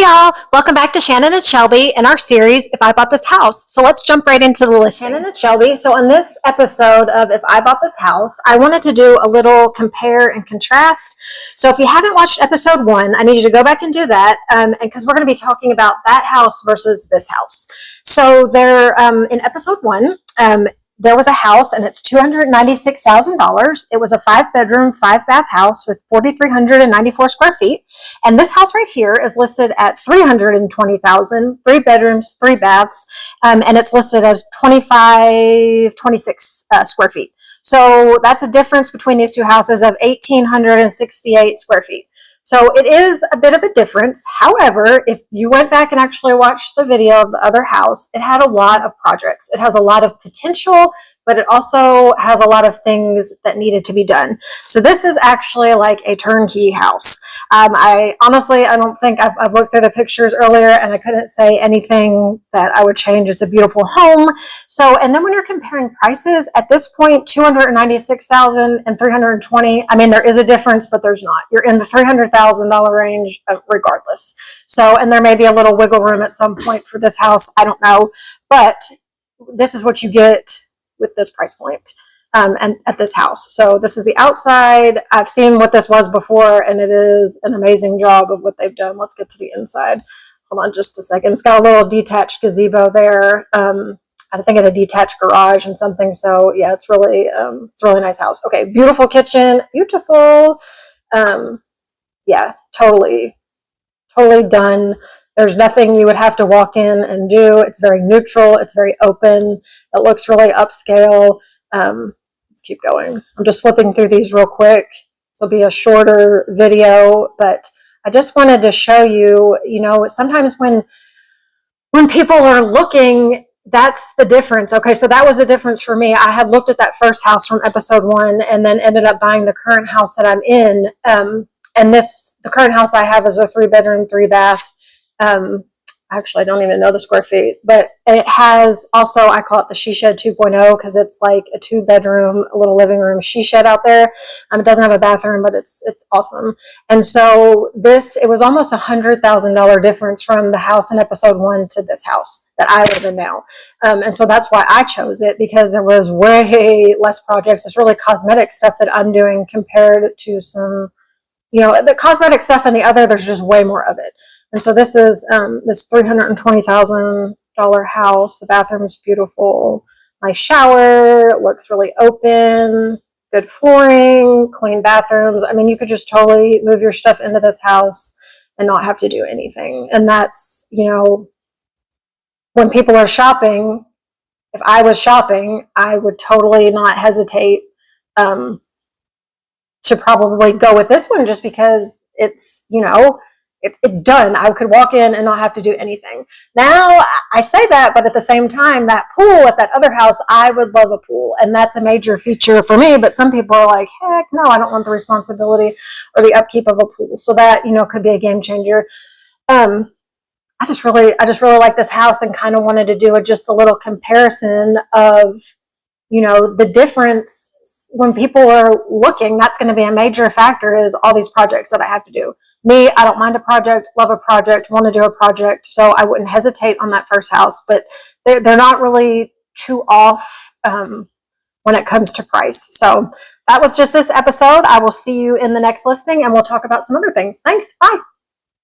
Hey y'all, welcome back to Shannon and Shelby in our series, If I Bought This House. So let's jump right into the listing. Shannon and Shelby, so in this episode of If I Bought This House, I wanted to do a little compare and contrast. So if you haven't watched episode 1, I need you to go back and do that, and because we're going to be talking about that house versus this house. So there, in episode 1, there was a house and it's $296,000. It was a 5-bedroom, 5-bath house with 4,394 square feet. And this house right here is listed at $320,000, 3 bedrooms, 3 baths, and it's listed as 26 square feet. So that's a difference between these two houses of 1,868 square feet. So it is a bit of a difference. However, if you went back and actually watched the video of the other house, it had a lot of projects. It has a lot of potential, but it also has a lot of things that needed to be done. So this is actually like a turnkey house. I honestly don't think I've looked through the pictures earlier and I couldn't say anything that I would change. It's a beautiful home. So, and then when you're comparing prices at this point, $296,000 and $320,000, I mean, there is a difference, but there's not. You're in the $300,000 range regardless. So, and there may be a little wiggle room at some point for this house. I don't know, but this is what you get with this price point and at this house. So this is the outside. I've seen what this was before and it is an amazing job of what they've done. Let's get to the inside. Hold on just a second. It's got a little detached gazebo there. I think it's a detached garage and something. So yeah, it's really a really nice house. Okay, beautiful kitchen, beautiful. Yeah, totally done. There's nothing you would have to walk in and do. It's very neutral. It's very open. It looks really upscale. Let's keep going. I'm just flipping through these real quick. This will be a shorter video, but I just wanted to show you, sometimes when people are looking, that's the difference. Okay, so that was the difference for me. I had looked at that first house from episode 1 and then ended up buying the current house that I'm in. And the current house I have is a 3-bedroom, 3-bath. Actually, I don't even know the square feet, but it has also, I call it the she shed 2.0 because it's like a 2-bedroom, a little living room she shed out there. It doesn't have a bathroom, but it's awesome. And so it was almost $100,000 difference from the house in episode 1 to this house that I live in now. And so that's why I chose it, because there was way less projects. It's really cosmetic stuff that I'm doing compared to some, the cosmetic stuff and the other, there's just way more of it. And so this is this $320,000 house. The bathroom is beautiful. Nice shower, looks really open, good flooring, clean bathrooms. I mean, you could just totally move your stuff into this house and not have to do anything. And that's, when people are shopping, if I was shopping, I would totally not hesitate to probably go with this one just because it's, it's done. I could walk in and not have to do anything. Now, I say that, but at the same time, that pool at that other house, I would love a pool. And that's a major feature for me. But some people are like, heck no, I don't want the responsibility or the upkeep of a pool. So that, could be a game changer. I just really like this house and kind of wanted to do just a little comparison of, the difference when people are looking. That's going to be a major factor, is all these projects that I have to do. Me, I don't mind a project, love a project, want to do a project, so I wouldn't hesitate on that first house, but they're not really too off when it comes to price. So that was just this episode. I will see you in the next listing and we'll talk about some other things. Thanks. Bye.